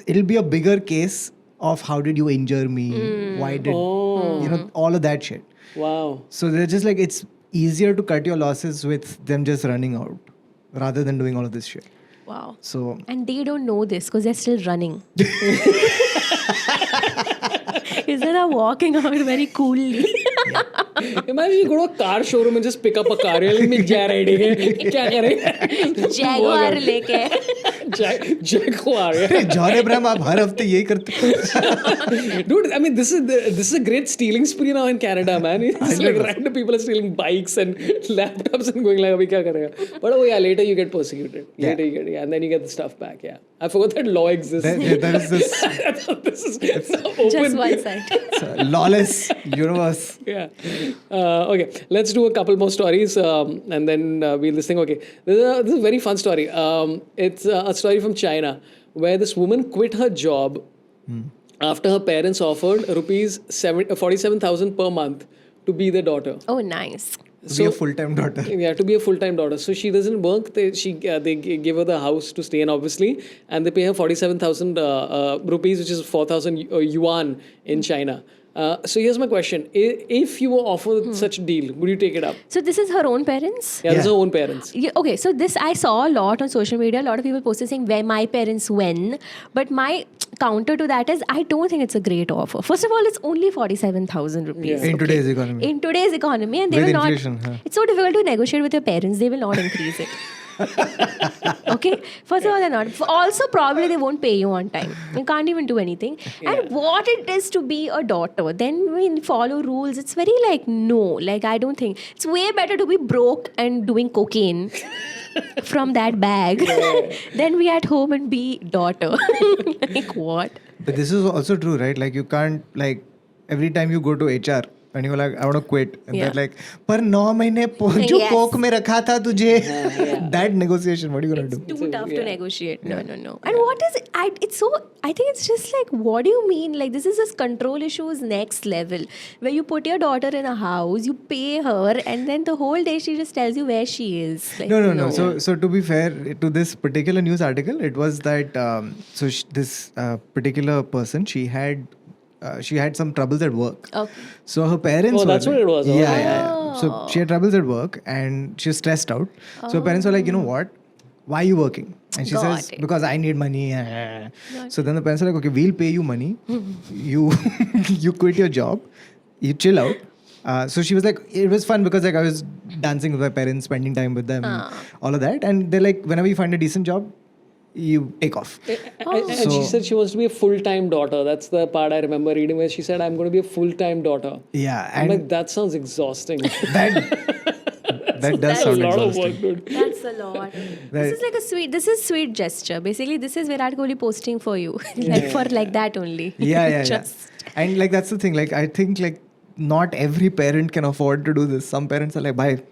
it'll be a bigger case of how did you injure me? Why did, all of that shit. Wow. So they're just like, it's easier to cut your losses with them just running out rather than doing all of this shit. Wow. So And they don't know this because they're still running. Instead of walking out very coolly. Imagine you go to a car showroom and just pick up a car. You're like, मैं जा रही है, क्या करें? Jaguar लेके. Jaguar. Yeah. John Abraham, आप हर हफ्ते यही करते हो. Dude, I mean, this is a great stealing spree now in Canada, man. It's like random people are stealing bikes and laptops and going like, अभी क्या करेगा? But later you get persecuted. And then you get the stuff back. Yeah, I forgot that law exists. There is this I thought this is open. Just one side. lawless universe. Yeah. Okay, let's do a couple more stories and then we'll this thing. Okay, this is a very fun story. It's a story from China where this woman quit her job after her parents offered rupees 47,000 per month to be their daughter. Oh, nice. Be a full-time daughter. Yeah, to be a full-time daughter. So she doesn't work. They give her the house to stay in, obviously, and they pay her 47,000 rupees, which is 4,000 yuan in China. So here's my question: if you were offered such a deal, would you take it up? So this is her own parents? Yeah, this is her own parents. Yeah, okay, so this I saw a lot on social media. A lot of people posted saying where my parents when. But my counter to that is I don't think it's a great offer. First of all, it's only 47,000 rupees. In today's economy. In today's economy, and they With will inflation, not. It's so difficult to negotiate with your parents. They will not increase it. Okay, first of all, they're not. Also, probably they won't pay you on time. You can't even do anything. And what it is to be a daughter, then we follow rules. It's very like no. Like I don't think it's way better to be broke and doing cocaine from that bag than be at home and be daughter. Like what? But this is also true, right? Like you can't, like, every time you go to HR and you're like, I want to quit. And they're like, पर 9 महीने जो Coke में रखा था तुझे. That negotiation, what are you going to do? Too tough to negotiate. No. And what is it? I think it's just like, what do you mean? Like, this is this control issues next level, where you put your daughter in a house, you pay her, and then the whole day she just tells you where she is. Like, No. So to be fair to this particular news article, it was that this particular person, she had some troubles at work. Okay. So her parents. Oh, that's what it was. Yeah. So she had troubles at work and she was stressed out. So her parents were like, you know what? Why are you working? And she Got says, it. because I need money. So then the parents are like, okay, we'll pay you money. You quit your job. You chill out. So she was like, it was fun because like I was dancing with my parents, spending time with them, all of that. And they're like, whenever you find a decent job, you take off. And she said she wants to be a full-time daughter. That's the part I remember reading where she said, I'm going to be a full-time daughter. Yeah, I'm and like, that sounds exhausting. that does That's a sound lot of exhausting. work, dude. That's a lot. This is like this is sweet gesture. Basically, this is Virat Kohli posting for you. Like that only. Yeah. Just. And like that's the thing. Like I think like not every parent can afford to do this. Some parents are like, bhai,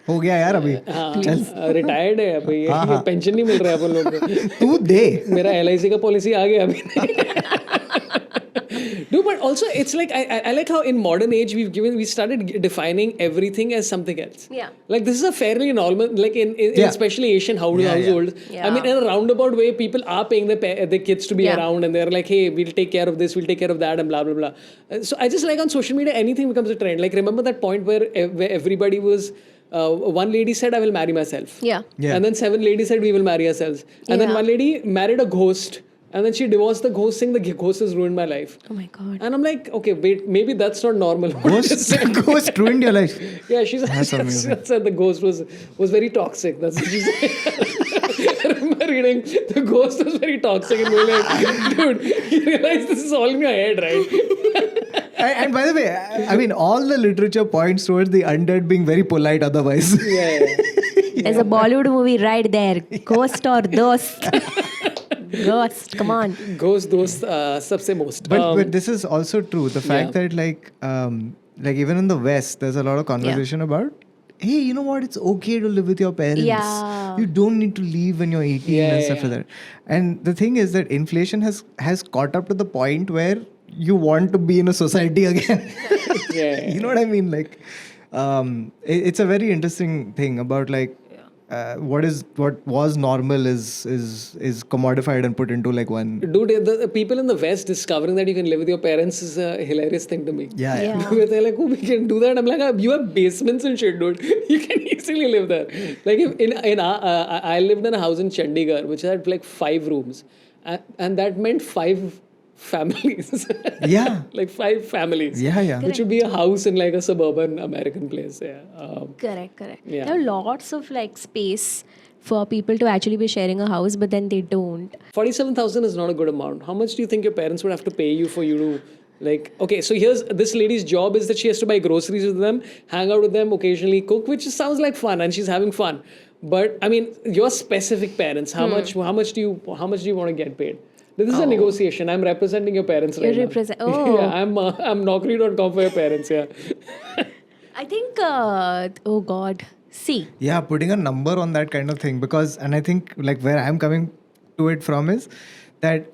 हो गया यार अभी चल retired है अभी ये pension नहीं मिल रहा है अपन लोग को तू दे मेरा LIC का पॉलिसी आ गया अभी No, but also it's like I like how in modern age we started defining everything as something else. Yeah. Like this is a fairly normal, like in especially Asian households. Yeah. I mean, in a roundabout way, people are paying their kids to be around, and they're like, hey, we'll take care of this, we'll take care of that, and blah blah blah. So I just like on social media, anything becomes a trend. Like remember that point where everybody was. One lady said, I will marry myself. Yeah. And then 7 ladies said, we will marry ourselves. And then one lady married a ghost. And then she divorced the ghost, saying the ghost has ruined my life. Oh my God. And I'm like, okay, wait, maybe that's not normal. Ghost ruined your life. Yeah, she said the ghost was very toxic. That's what she said. I remember reading, the ghost was very toxic. And we're like, dude, you realize this is all in your head, right? And by the way, I mean, all the literature points towards the undead being very polite otherwise. Yeah. There's a Bollywood movie right there. Ghost or Dost. Ghost, come on. Ghost, those, sabse most. But this is also true. The fact that like even in the West, there's a lot of conversation about, hey, you know what? It's okay to live with your parents. Yeah. You don't need to leave when you're 18 and stuff like that. And the thing is that inflation has caught up to the point where you want to be in a society again. You know what I mean? Like, it's a very interesting thing about like, what was normal is commodified and put into like one. Dude, the people in the West discovering that you can live with your parents is a hilarious thing to me. Yeah. They're like, oh, we can do that. I'm like, you have basements and shit, dude. You can easily live there. Like I lived in a house in Chandigarh, which had like 5 rooms, and that meant 5 families. Yeah. Like 5 families. Yeah. Which would be a house in like a suburban American place. Yeah. Correct. Yeah. There are lots of like space for people to actually be sharing a house, but then they don't. 47,000 is not a good amount. How much do you think your parents would have to pay you for you to like, okay, so here's this lady's job is that she has to buy groceries with them, hang out with them, occasionally cook, which sounds like fun and she's having fun. But I mean, your specific parents, how much do you want to get paid? This is a negotiation. I'm representing your parents right now. Oh. Yeah, I'm Naukri.com for your parents, yeah. I think, oh God. See. Yeah, putting a number on that kind of thing and I think like where I'm coming to it from is that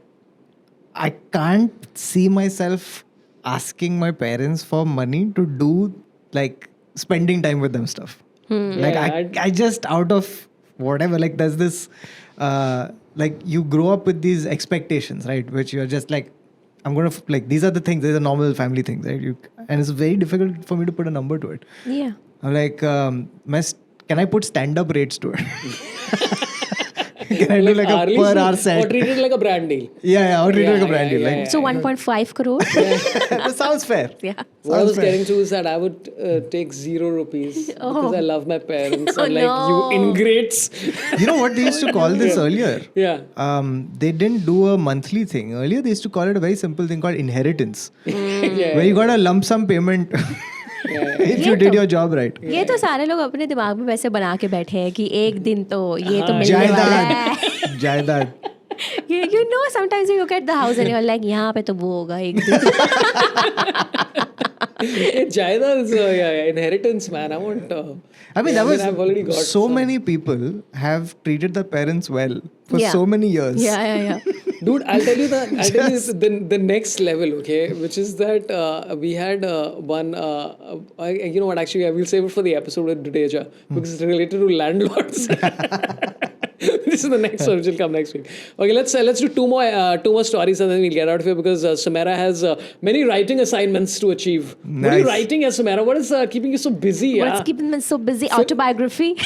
I can't see myself asking my parents for money to do like spending time with them stuff. Like I just out of whatever, like there's this, like you grow up with these expectations, right? Which you're just like, I'm going to like, these are the things, these are normal family things, right? And it's very difficult for me to put a number to it. Yeah. I'm like, can I put stand-up rates to it? Can I do like a per hour set? Or treat it like a brand deal. Yeah, or treat it like a brand deal. Like, So 1.5 crore? that sounds fair. Yeah. What I was getting to is that I would take 0 rupees because I love my parents. And like, you ingrates. You know what they used to call this earlier? Yeah. They didn't do a monthly thing. Earlier they used to call it a very simple thing called inheritance. Yeah. Where you got a lump sum payment if you did your job right. ये तो सारे लोग अपने दिमाग में वैसे बना के बैठे हैं कि एक दिन तो ये तो मिलने वाला है. जायदाद. You know, sometimes you look at the house and you're like, यहाँ पे तो वो होगा एक दिन. Jaida is inheritance, man. I want. I mean, I've already got so many people have treated their parents well for so many years. Yeah. Dude, I'll tell you the next level, okay, which is that we had one. You know what? Actually, I will save it for the episode with Dudeja because it's related to landlords. This is the next one, which will come next week. Okay, let's do two more stories and then we'll get out of here because Sumaira has many writing assignments to achieve. Nice. What are you writing as Sumaira? What is keeping you so busy? What's keeping me so busy? Autobiography.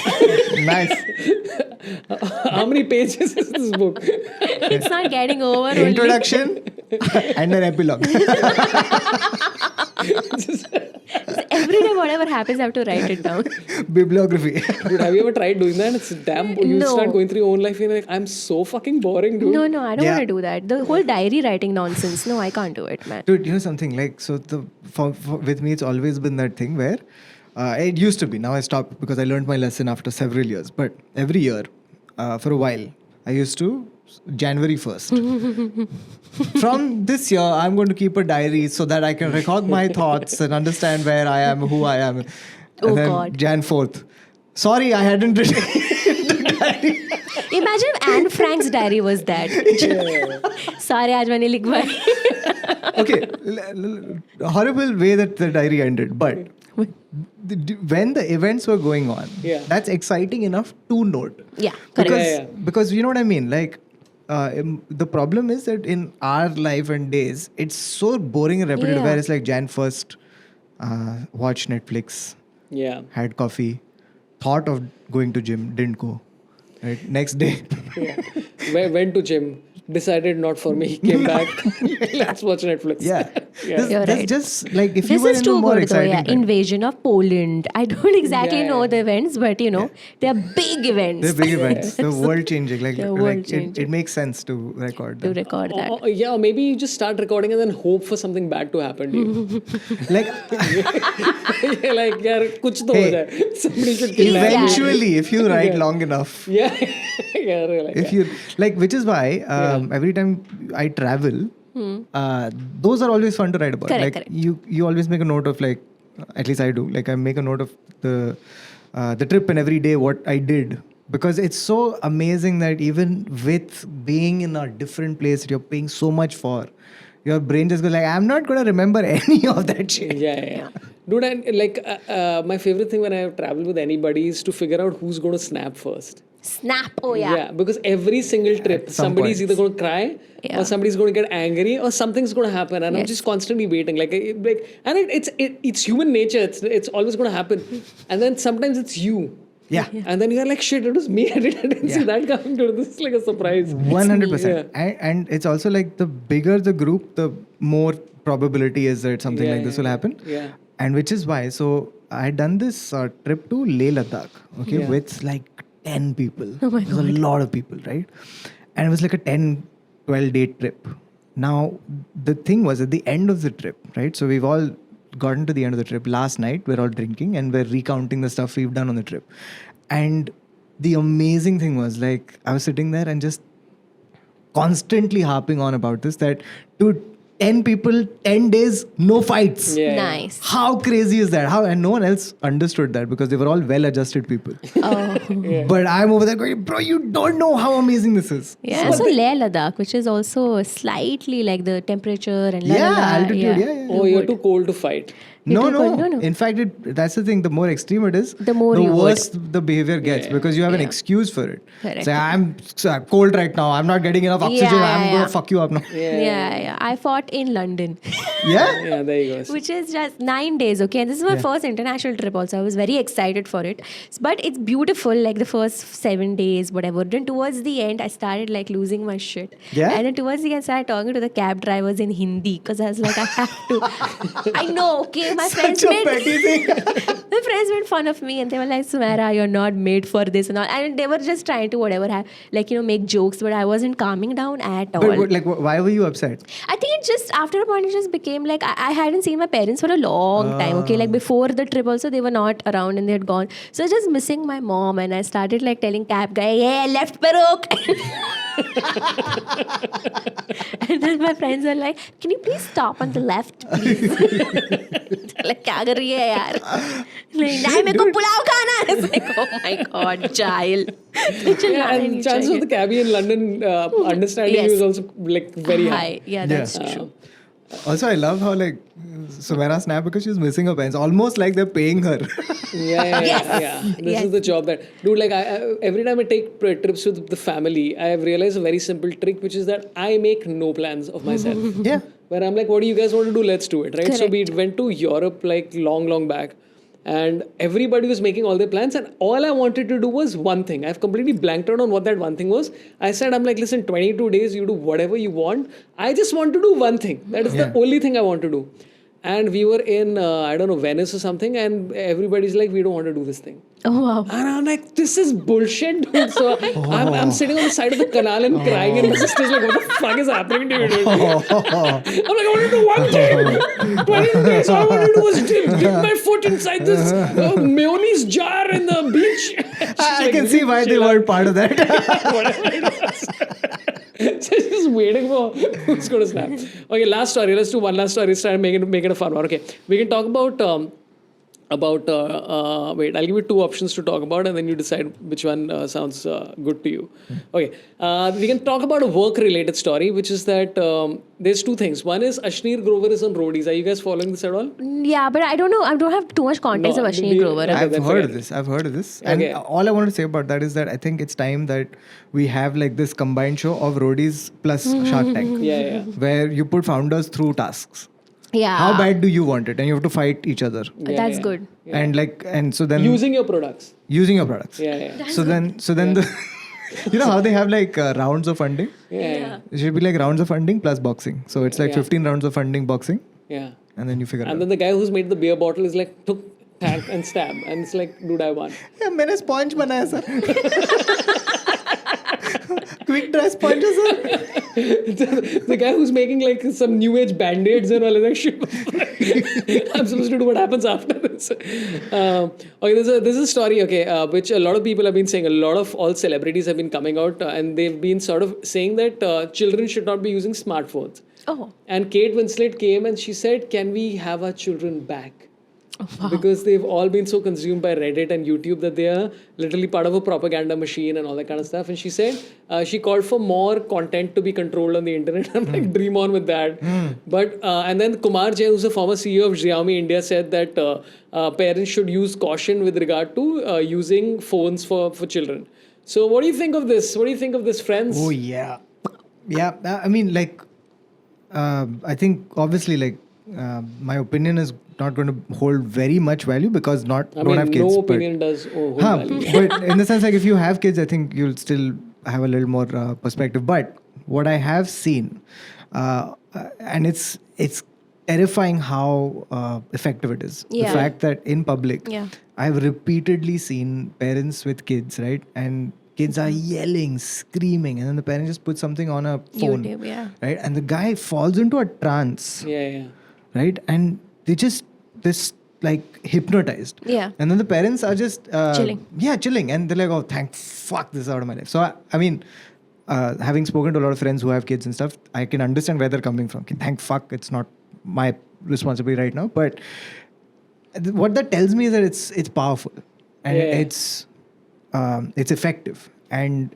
Nice. How many pages is this book? It's not getting over. Introduction and an epilogue. Every day whatever happens, I have to write it down. Bibliography. Dude, have you ever tried doing that? It's damn. You No. start going through your own life and you're like, I'm so fucking boring, dude. No, I don't Yeah. want to do that. The whole diary writing nonsense. No, I can't do it, man. Dude, you know something like so with me it's always been that thing where it used to be. Now I stopped because I learned my lesson after several years. But every year, for a while, I used to January 1st. From this year, I'm going to keep a diary so that I can record my thoughts and understand where I am, who I am. And Oh, then God. Jan 4th. Sorry, I hadn't written the diary. Imagine if Anne Frank's diary was that. Sorry, आज मैंने लिखवाई. Okay, horrible way that the diary ended, but when the events were going on, Yeah. that's exciting enough to note. Yeah, correct. Because, because you know what I mean? Like, the problem is that in our life and days, it's so boring and repetitive. Yeah. Where it's like Jan 1st, watch Netflix, Yeah. had coffee, thought of going to gym, didn't go. Right? Next day, Yeah. Went to gym. Decided not for me. Came back. Let's watch Netflix. yeah. Yeah. You're That's right. just like if This you were is in a too more good though, exciting yeah. time. Invasion of Poland. I don't exactly Yeah, know yeah. the events, but you know, they're big events. They're big events. They're world changing. Like, They're like world-changing. it makes sense to record to them. record that. Yeah, or maybe you just start recording and then hope for something bad to happen to you. Like Yeah, like, yaar, kuch to ho Hey, jaye. Somebody should kill me. eventually, if you write Yeah. long enough, Yeah. Yeah, really. if you like, which is why every time I travel, those are always fun to write about. Correct, like correct. you always make a note of like, at least I do. Like I make a note of the trip and every day what I did. Because it's so amazing that even with being in a different place that you're paying so much for, your brain just goes like, I'm not going to remember any of that shit. Yeah. Dude, and like my favorite thing when I travel with anybody is to figure out who's going to snap first. Snap. Oh yeah. Because every single trip, some somebody's point. either going to cry Yeah. or somebody's going to get angry or something's going to happen, and I'm Yes. just constantly waiting. And it's human nature. It's always going to happen, and then sometimes it's you. Yeah. And then you're like, shit, it was me. I didn't see Yeah. that coming. Dude, this is like a surprise. 100%. And it's also like the bigger the group, the more probability is that something like this will happen. Yeah. And which is why, so I had done this trip to Leh Ladakh, okay, Yeah. with like 10 people. Oh my It was a lot of people, right? And it was like a 10, 12 day trip. Now, the thing was at the end of the trip, right? So we've all gotten to the end of the trip. Last night, we're all drinking and we're recounting the stuff we've done on the trip. And the amazing thing was like, I was sitting there and just constantly harping on about this that, dude, 10 people, 10 days, no fights. Yeah. Nice. How crazy is that? How? And no one else understood that because they were all well-adjusted people. Oh. But I'm over there going, bro, you don't know how amazing this is. Yeah, so Leh Ladakh, which is also slightly like the temperature and la, la, Yeah, la, altitude, yeah. Oh, you're too cold to fight. No, too cold? No. In fact, that's the thing. The more extreme it is, The more you would. worse the behavior gets because you have an Yeah. excuse for it. Correct. Say, I'm cold right now. I'm not getting enough oxygen. I'm going yeah. to fuck you up now. Yeah. I fought in London, Yeah? Yeah, there you go. which is just 9 days, okay? And this is my first international trip also. I was very excited for it. But it's beautiful, like the first 7 days, whatever. Then towards the end, I started like losing my shit. Yeah? And then towards the end, I started talking to the cab drivers in Hindi because I was like, I have to. I know, okay? My friends Such a made petty thing. my friends made fun of me and they were like, Sumaira, you're not made for this and all. And they were just trying to make jokes, but I wasn't calming down at all. But like, why were you upset? I think it just, after a point, it just became like, I hadn't seen my parents for a long time, okay? Like before the trip also, they were not around and they had gone. So I was just missing my mom and I started like telling cab guy, hey, left pe rok. And then my friends were like, can you please stop on the left, please? like, क्या कर रही है यार? Like, नहीं, मेरे को पुलाव खाना है. It's like, oh my god, child. Yeah, and chances of the cabbie in London understanding Yes. you is also like very high. High. Yeah, that's Yeah. true. Also, I love how like Sumaira snapped because she's missing her pants. Almost like they're paying her. Yeah. This Yes. is the job that, dude. Like, I every time I take trips with the family, I have realized a very simple trick, which is that I make no plans of myself. Yeah. Where I'm like, what do you guys want to do? Let's do it, right? So we Correct. went to Europe like long back, and everybody was making all their plans, and all I wanted to do was one thing. I've completely blanked out on what that one thing was. I said, I'm like, listen, 22 days, you do whatever you want. I just want to do one thing. That is Yeah. the only thing I want to do. and we were in I don't know, Venice or something, and everybody's like, we don't want to do this thing. Oh wow. And I'm like, this is bullshit, dude. So I'm sitting on the side of the canal and crying, and my sister's like, what the fuck is happening to you, dude? I'm like, I want to do one thing. 20 days, all I want to do was dip my foot inside this mayonnaise jar in the beach. I can see why they weren't part of that. Whatever it was. So just waiting for who's going to snap. Okay, last story. Let's do one last story. Try and make it a fun one. Okay, we can talk about wait, I'll give you two options to talk about, and then you decide which one sounds good to you. Okay, we can talk about a work-related story, which is that there's two things. One is Ashneer Grover is on roadies. Are you guys following this at all? Yeah, but I don't know. I don't have too much context No, of Ashneer Grover. okay. I've that's heard okay. of this. And Okay. all I want to say about that is that I think it's time that we have like this combined show of roadies plus Shark Tank. Yeah. Where you put founders through tasks. Yeah. How bad do you want it? And you have to fight each other. That's good. And so then Using your products. using your products. Yeah. So then the you know how they have like rounds of funding? Yeah. It should be like rounds of funding plus boxing. So it's like 15 rounds of funding boxing, Yeah. and then you figure And out. then the guy who's made the beer bottle is like, took, tag, and stab. And it's like, dude, I won. Yeah, मैंने sponge बनाया sir. Quick dry sponge sir. The guy who's making like some new age band-aids and all is like, shit. I'm supposed to do what happens after this. Okay, there's a story, okay, which a lot of people have been saying. A lot of all celebrities have been coming out and they've been sort of saying that children should not be using smartphones. Oh. And Kate Winslet came and she said, can we have our children back? Because they've all been so consumed by Reddit and YouTube that they are literally part of a propaganda machine and all that kind of stuff. And she said she called for more content to be controlled on the internet. I'm like, dream on with that. But and then Kumar Jain, who's the former CEO of Xiaomi India, said that parents should use caution with regard to using phones for children. So what do you think of this? What do you think of this, friends? Oh yeah. I mean, like, I think obviously, like, my opinion is not going to hold very much value because don't have kids. No opinion does hold value. But in the sense, like, if you have kids, I think you'll still have a little more perspective. But what I have seen, and it's terrifying how effective it is. Yeah. The fact that in public, Yeah. I've repeatedly seen parents with kids, right? And kids are yelling, screaming, and then the parent just puts something on a phone, YouTube, yeah. right? And the guy falls into a trance, Yeah. right? And they just like hypnotized. Yeah. And then the parents are just Chilling. Yeah, chilling, and they're like, "Oh, thank fuck, this is out of my life." So I mean, having spoken to a lot of friends who have kids and stuff, I can understand where they're coming from. Thank fuck, it's not my responsibility right now. But what that tells me is that it's powerful and it's effective, and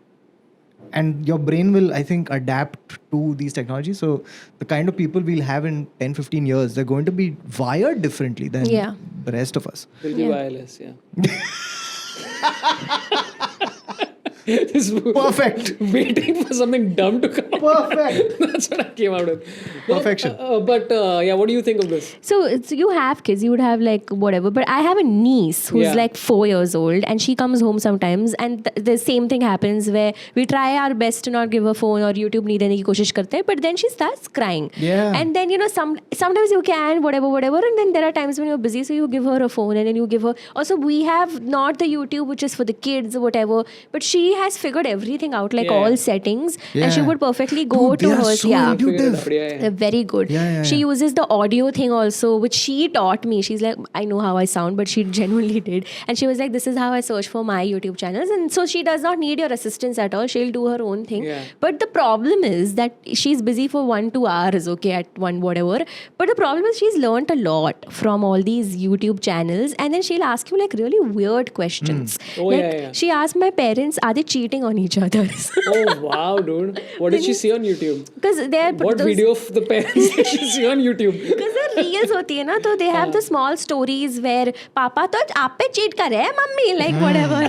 your brain will, I think, adapt to these technologies. So the kind of people we'll have in 10-15 years, they're going to be wired differently than the rest of us. Will be wireless, yeah. Perfect. Waiting for something dumb to come out. Perfect. That's what I came out with. Perfection. But what do you think of this? So you have kids, you would have like whatever. But I have a niece who's like 4 years old, and she comes home sometimes, and the same thing happens where we try our best to not give her phone or YouTube nahi dene ki koshish karte hain, but then she starts crying. Yeah. And then sometimes you can whatever, and then there are times when you're busy, so you give her a phone, and then you give her. Also, we have not the YouTube which is for the kids or whatever, but she has figured everything out, like all settings, and she would perfectly go Dude, to they are hers. so intuitive. They're very good. She uses the audio thing also, which she taught me. She's like, I know how I sound, but she genuinely did. And she was like, this is how I search for my YouTube channels. And so she does not need your assistance at all. She'll do her own thing. Yeah. But the problem is that she's busy for 1-2 hours, okay, at one whatever. But the problem is she's learned a lot from all these YouTube channels. And then she'll ask you like really weird questions. Oh, like she asked my parents, are they cheating on each other? Oh, wow, dude. What did she see on YouTube? Because they're What video of the parents did she see on YouTube? Because the reels होती है ना, तो they have the small stories where पापा तो आप पे cheat कर रहे हैं mummy, like whatever.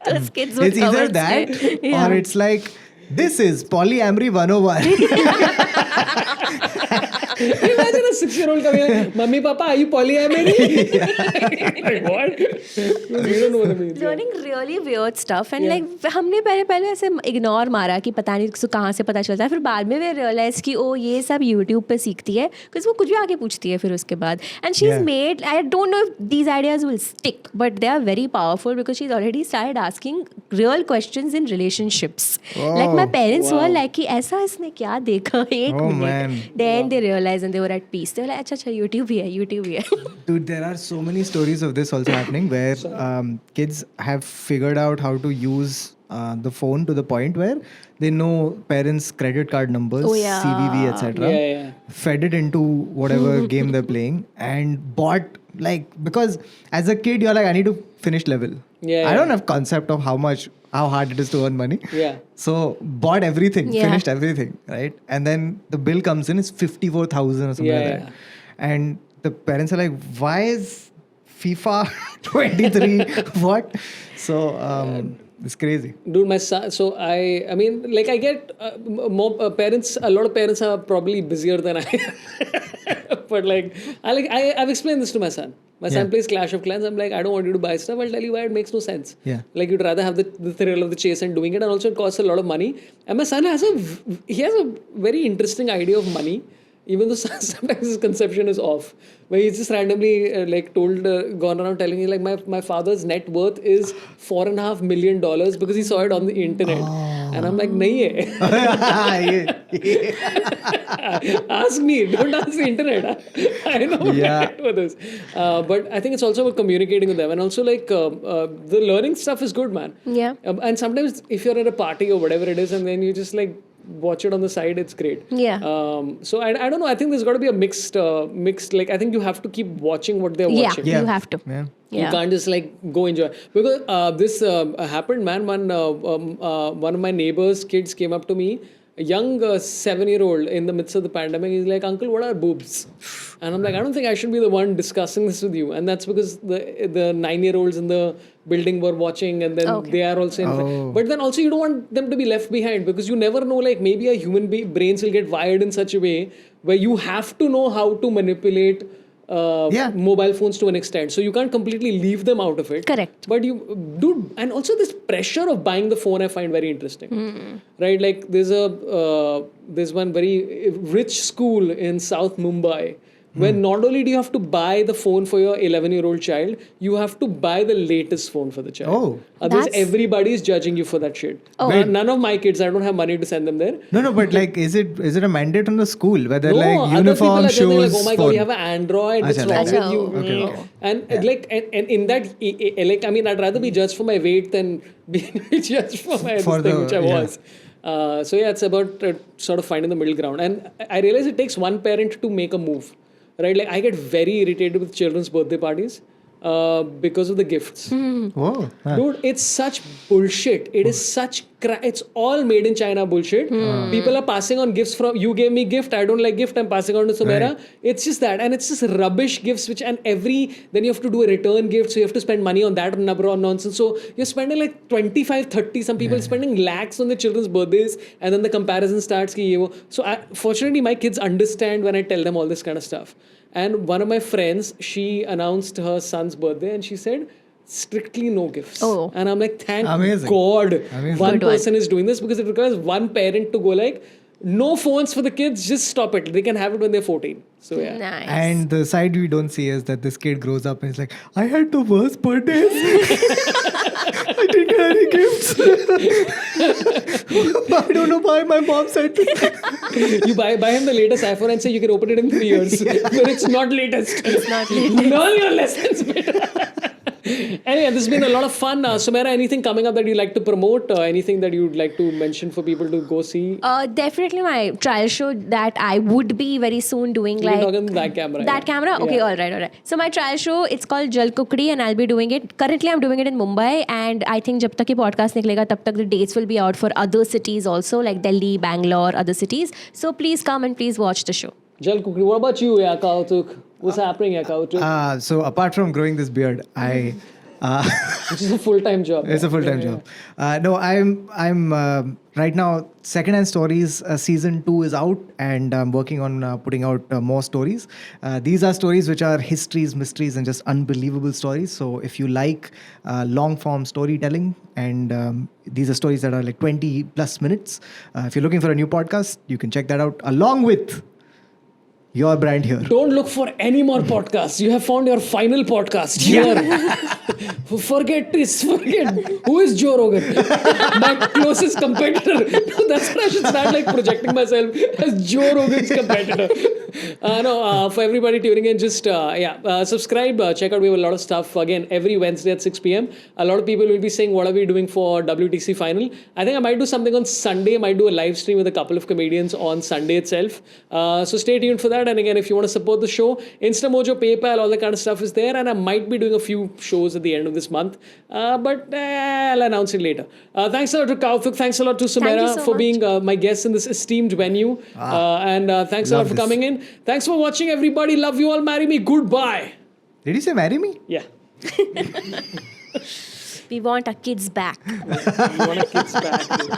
Those kids would It's either comment that straight. Yeah. or it's like, this is polyamory 101. Imagine a 6-year-old coming like, Mummy, Papa, are you polyamorous? Like, what? We don't know what it means. Learning really weird stuff and like हमने पहले ऐसे ignore मारा कि पता नहीं उसको कहाँ से पता चलता है, फिर बाद में वे रियलाइज कि ओ ये सब यूट्यूब पे सीखती है, बिकॉज वो कुछ भी आके पूछती है फिर उसके बाद. And she is made, I don't know if these ideas will stick, but they are very powerful because she is already started asking real questions in relationships. Like my parents were like कि ऐसा इसने क्या देखा, एक minute, then they realise and they were at peace. They were like अच्छा अच्छा YouTube भी है, यूट्यूब भी है. Dude, there are so many stories of this also happening where kids have figured out how to use the phone to the point where they know parents' credit card numbers, CVV, etc. Fed it into whatever game they're playing and bought, like, because as a kid you're like, I need to finish level. I don't have concept of how hard it is to earn money. So bought everything, finished everything, right? And then the bill comes in, it's 54,000 or something like that. And the parents are like, why is FIFA 23? What? So it's crazy. Dude, my son, so I mean, like I get more parents, a lot of parents are probably busier than I am. But like, I've explained this to my son. My son plays Clash of Clans. I'm like, I don't want you to buy stuff. I'll tell you why it makes no sense. Like you'd rather have the thrill of the chase and doing it, and also it costs a lot of money. And my son has a very interesting idea of money. Even though sometimes his conception is off, where he's just randomly gone around telling me like my father's net worth is $4.5 million because he saw it on the internet. And I'm like, nahi hai. Ask me, don't ask the internet. I know what my net worth is. But I think it's also about communicating with them, and also like the learning stuff is good, man. And sometimes if you're at a party or whatever it is, and then you just like watch it on the side, it's great. So I don't know, I think there's got to be a mixed like, I think you have to keep watching what they're watching. You have to. You can't just like go enjoy, because this happened, man. One of my neighbors' kids came up to me, a young 7-year-old, in the midst of the pandemic. He's like, "Uncle, what are boobs?" And I'm like, I don't think I should be the one discussing this with you. And that's because the 9-year-olds in the building were watching, and then they are also but then also you don't want them to be left behind, because you never know, like maybe a human brains will get wired in such a way where you have to know how to manipulate mobile phones to an extent. So you can't completely leave them out of it. Correct. But you do, and also this pressure of buying the phone I find very interesting. Right? Like there's one very rich school in South Mumbai where not only do you have to buy the phone for your 11-year-old child, you have to buy the latest phone for the child. Otherwise, everybody is judging you for that shit. None of my kids, I don't have money to send them there. No, but like, is it a mandate from the school where they're like other uniform, people are shoes? like, oh my god, you have an Android, what's wrong with you? Okay. And like, and in that, like, I mean, I'd rather be judged for my weight than be judged for my thing, which I was. So yeah, it's about sort of finding the middle ground. And I realize it takes one parent to make a move. Right, like I get very irritated with children's birthday parties because of the gifts. Dude, it's such bullshit. It is such it's all made in China bullshit. People are passing on gifts from, you gave me gift, I don't like gift, I'm passing on to Sumaira. It's just that, and it's just rubbish gifts, then you have to do a return gift, so you have to spend money on that nonsense. So you're spending like 25, 30, some people spending lakhs on their children's birthdays, and then the comparison starts. So fortunately, my kids understand when I tell them all this kind of stuff. And one of my friends, she announced her son's birthday and she said, strictly no gifts. And I'm like, thank God one person is doing this, because it requires one parent to go like, no phones for the kids, just stop it. They can have it when they're 14. So yeah. Nice. And the side we don't see is that this kid grows up and is like, I had the worst birthdays. I didn't get any gifts. I don't know why my mom said this. You buy him the latest iPhone and say you can open it in 3 years. But it's not latest. It's not latest. Learn your lessons, beta. Anyway, this has been a lot of fun. Sumaira, anything coming up that you'd like to promote? Anything that you'd like to mention for people to go see? Definitely my trial show that I would be very soon doing. You're talking that camera. That camera? Okay, all right. So my trial show, it's called Jal Kukdi, and I'll be doing it. Currently, I'm doing it in Mumbai, and I think jab tak ye podcast niklega, tab tak the dates will be out for other cities also, like Delhi, Bangalore, other cities. So please come and please watch the show. Jal Kukdi, what about you, Kautuk? What's happening here, Kautuk? So apart from growing this beard, I Which is a full-time job. It's a full-time job. No, I'm right now. Secondhand Stories season 2 is out, and I'm working on putting out more stories. These are stories which are histories, mysteries, and just unbelievable stories. So if you like long-form storytelling, and these are stories that are like 20 plus minutes. If you're looking for a new podcast, you can check that out along with your brand here. Don't look for any more podcasts. You have found your final podcast here. Forget this. Forget. Who is Joe Rogan? My closest competitor. No, that's what I should start like projecting myself as Joe Rogan's competitor. For everybody tuning in, just subscribe. Check out. We have a lot of stuff again every Wednesday at 6 p.m. A lot of people will be saying, "What are we doing for WTC final?" I think I might do something on Sunday. I might do a live stream with a couple of comedians on Sunday itself. So stay tuned for that. And again, if you want to support the show, InstaMojo, PayPal, all that kind of stuff is there. And I might be doing a few shows at the end of this month. But I'll announce it later. Thanks a lot to Kautuk. Thanks a lot to Sumaira for being my guest in this esteemed venue. And thanks a lot for coming in. Thanks for watching, everybody. Love you all. Marry me. Goodbye. Did you say marry me? Yeah. We want our kids back. We want our kids back.